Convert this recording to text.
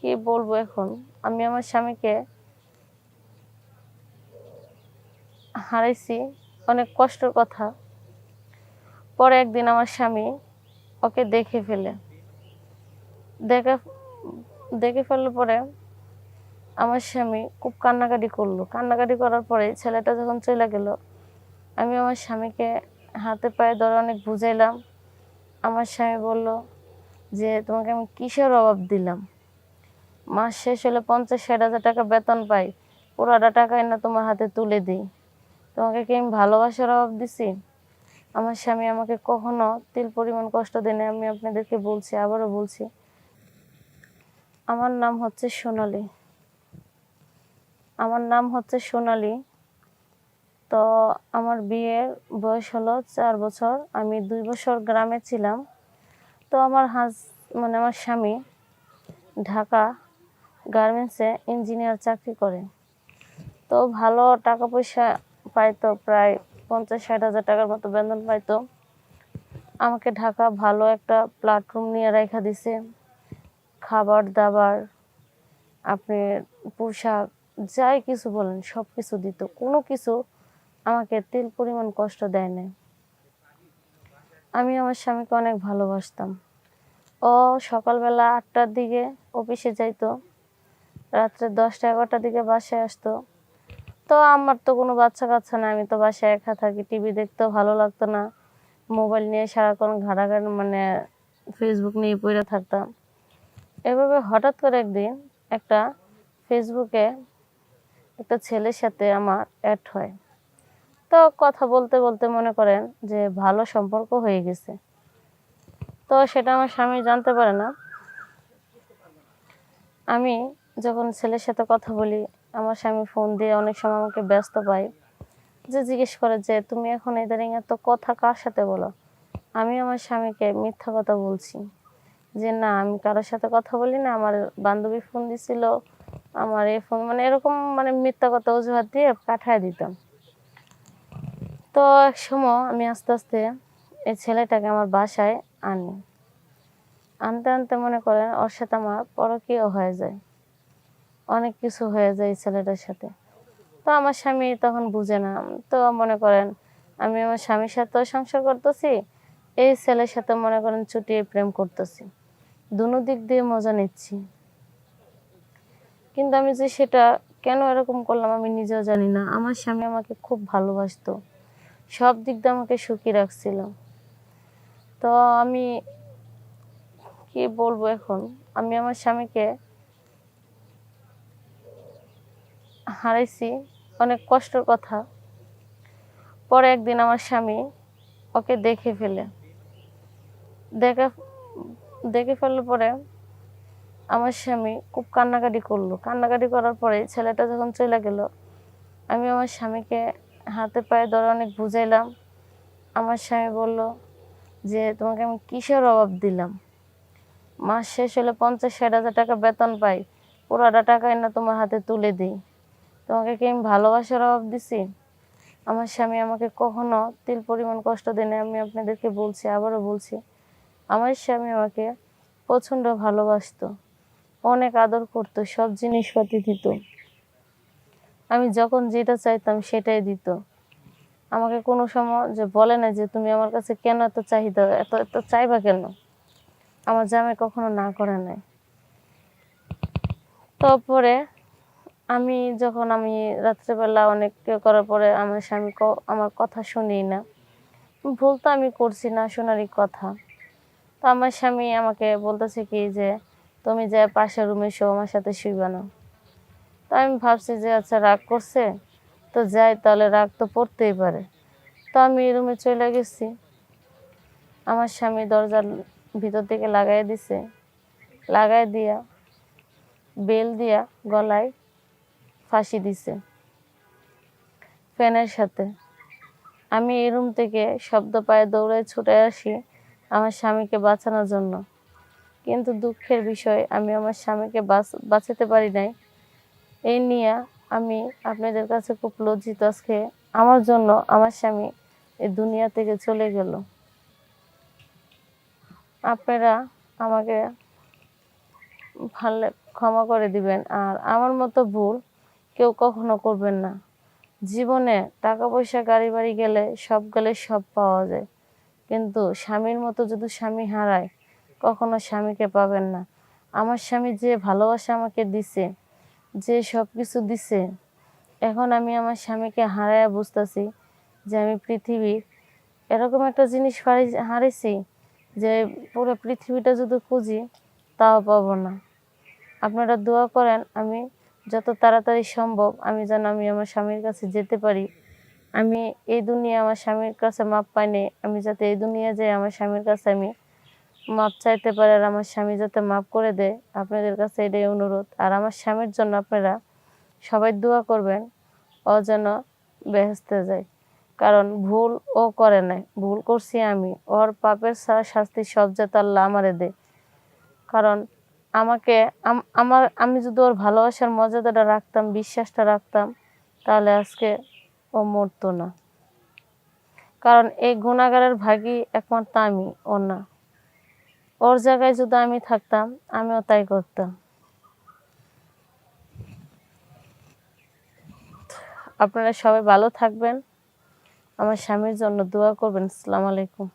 কি বলবো এখন? আমি আমার স্বামীকে হারাইছি, অনেক কষ্টের কথা। পরে একদিন আমার স্বামী ওকে দেখে ফেলে। দেখে দেখে ফেলার পরে আমার স্বামী খুব কান্নাকাটি করলো। কান্নাকাটি করার পরে ছেলেটা যখন চইলা গেল, আমি আমার স্বামীকে হাতে পায়ে ধরে অনেক বুঝাইলাম। আমার স্বামী বলল যে, "তোমাকে আমি কিসের অভাব দিলাম? মাস শেষ হলে ৫০-৬০ হাজার টাকা বেতন পাই। পুরাটা টাকা এনে তোমার হাতে তুলে দিই। তোমাকে কি আমি ভালোবাসার অভাব দিছি?" আমার স্বামী আমাকে কখনো তিল পরিমাণ কষ্ট দেয় নাই। আমি আপনাদেরকে বলছি, আবারও বলছি। আমার নাম হচ্ছে সোনালী। আমার নাম হচ্ছে সোনালী। তো আমার বিয়ের বয়স হলো ৪ বছর। আমি ২ বছর গ্রামে ছিলাম। তো আমার আমার স্বামী ঢাকা গার্মেন্টসে ইঞ্জিনিয়ার চাকরি করে। তো ভালো টাকা পয়সা পাইতো, প্রায় ৫০-৬০ হাজার টাকার মতো বেতন পাইতো। আমাকে ঢাকা ভালো একটা প্ল্যাটফর্ম নিয়ে রাইখা দিছে। খাবার দাবার, আপনি পোশাক, যাই কিছু বলেন সব কিছু দিত। কোনো কিছু আমাকে তিল পরিমাণ কষ্ট দেয় নাই। আমি আমার স্বামীকে অনেক ভালোবাসতাম। ও সকালবেলা ৮টার দিকে অফিসে যাইতো, রাত্রে ১০টা-১১টার দিকে বাসায় আসতো। তো আমার তো কোনো বাচ্চা-কাচ্চা নাই, আমি তো বাসায় একা থাকি। টিভি দেখতেও ভালো লাগতো না। মোবাইল নিয়ে সারাক্ষণ ঘাটাঘাটি ফেসবুক নিয়ে পইড়া থাকতাম। এভাবে হঠাৎ করে একদিন একটা ফেসবুকে একটা ছেলের সাথে আমার অ্যাড হয়। তো কথা বলতে বলতে মনে করেন যে ভালো সম্পর্ক হয়ে গেছে। তো সেটা আমার স্বামী জানতে পারে না। আমি যখন ছেলের সাথে কথা বলি, আমার স্বামী ফোন দিয়ে অনেক সময় আমাকে ব্যস্ত পায়। যে জিজ্ঞেস করে যে, "তুমি এখন ইদানিং এত কথা কার সাথে বলো?" আমি আমার স্বামীকে মিথ্যা কথা বলছি যে, "না, আমি কারোর সাথে কথা বলি না। আমার বান্ধবী ফোন দিছিল, আমার এই ফোন", এরকম মিথ্যা কথা অজুহাত দিয়ে পাঠায় দিতাম। তো একসময় আমি আস্তে আস্তে এই ছেলেটাকে আমার বাসায় আনি। আনতে আনতে মনে করেন ওর সাথে আমার পরকীয়া হয়ে যায়। অনেক কিছু হয়ে যায় এই ছেলেটার সাথে। তো আমার স্বামী তখন বুঝে না। তো মনে করেন আমি আমার স্বামীর সাথেও সংসার করতেছি, এই ছেলের সাথে মনে করেন চুটিয়ে প্রেম করতেছি। দুনো দিক দিয়ে মজা নিচ্ছি। কিন্তু আমি যে সেটা কেন এরকম করলাম আমি নিজেও জানি না। আমার স্বামী আমাকে খুব ভালোবাসতো। সব দিক দিয়ে আমাকে সুখী রাখছিল। তো আমি কি বলবো এখন? আমি আমার স্বামীকে হারাইছি, অনেক কষ্টের কথা। পরে একদিন আমার স্বামী ওকে দেখে ফেলে। দেখে দেখে ফেলার পরে আমার স্বামী খুব কান্নাকাটি করলো। কান্নাকাটি করার পরে ছেলেটা যখন চইলা গেল, আমি আমার স্বামীকে হাতে পায়ে ধরে অনেক বুঝাইলাম। আমার স্বামী বলল যে, "তোমাকে আমি কিসের অভাব দিলাম? মাস শেষ হলে ৫০-৬০ হাজার টাকা বেতন পাই। পুরাটা টাকা এনে তোমার হাতে তুলে দিই। তোমাকে কি আমি ভালোবাসার অভাব দিছি?" আমার স্বামী আমাকে কখনো তিল পরিমাণ কষ্ট দেয় নাই। আমি আপনাদেরকে বলছি, আবারও বলছি। আমার স্বামী আমাকে প্রচণ্ড ভালোবাসতো। অনেক আদর করতো, সব জিনিসপাতি দিত। আমি যখন যেটা চাইতাম সেটাই দিত। আমাকে কোনো সময় যে বলে না যে, "তুমি আমার কাছে কেন এত চাহিদা, এত এত চাইবা কেন?" আমার জামাই কখনো না করে নাই। তারপরে আমি রাত্রেবেলা অনেক করার পরে আমার স্বামী আমার কথা শুনেই না। ভুল তো আমি করছি না, শোনারই কথা। তো আমার স্বামী আমাকে বলতেছে কি যে, "তুমি যে পাশের রুমে শোও, আমার সাথে শুইবা না?" তো আমি ভাবছি যে আচ্ছা রাগ করছে, তো যাই, তাহলে রাগ তো পড়তেই পারে। তো আমি রুমে চলে গেছি। আমার স্বামী দরজার ভিতর থেকে লাগাই দিছে। লাগাই দিয়া বেল দিয়া গলায় ফাঁসি দিছে ফ্যানের সাথে। আমি এই রুম থেকে শব্দ পায়ে দৌড়ে ছুটে আসি আমার স্বামীকে বাঁচানোর জন্য। কিন্তু দুঃখের বিষয় আমি আমার স্বামীকে বাঁচাতে পারি নাই। এই নিয়ে আমি আপনাদের কাছে খুব লজ্জিত। আজকে আমার জন্য আমার স্বামী এই দুনিয়া থেকে চলে গেল। আপনারা আমাকে ভালো ক্ষমা করে দিবেন। আর আমার মতো ভুল কেউ কখনো করবেন না। জীবনে টাকা পয়সা গাড়ি বাড়ি গেলে সব পাওয়া যায়, কিন্তু স্বামীর মতো যদি স্বামী হারায় কখনো স্বামীকে পাবেন না। আমার স্বামী যে ভালোবাসা আমাকে দিছে, যে সব কিছু দিছে, এখন আমি আমার স্বামীকে হারায়া বুঝতেছি যে আমি পৃথিবীর এরকম একটা জিনিস হারিয়েছি যে পুরো পৃথিবীটা যদি খুঁজি তাও পাবো না। আপনারা দোয়া করেন আমি যত তাড়াতাড়ি সম্ভব আমি আমার স্বামীর কাছে যেতে পারি। আমি এই দুনিয়া আমার স্বামীর কাছে মাপ পাইনি, আমি যাতে এই দুনিয়া যাই আমার স্বামীর কাছে আমি মাপ চাইতে পারি, আর আমার স্বামী যাতে মাপ করে দেয়। আপনাদের কাছে এটাই অনুরোধ। আর আমার স্বামীর জন্য আপনারা সবাই দোয়া করবেন, ও যেন বেহেশতে যায়। কারণ ভুল ও করে নাই, ভুল করছি আমি। ওর পাপের শাস্তি সব যাতে আল্লাহ আমারে দেয়। কারণ আমি যদি ওর ভালোবাসার মর্যাদাটা রাখতাম, বিশ্বাসটা রাখতাম, তাহলে আজকে ও মরতো না। কারণ এই গুনাহগারের ভাগী একমাত্র আমি, ও না। ওর জায়গায় যদি আমি থাকতাম আমিও তাই করতাম। আপনারা সবাই ভালো থাকবেন, আমার স্বামীর জন্য দোয়া করবেন। আসসালামু আলাইকুম।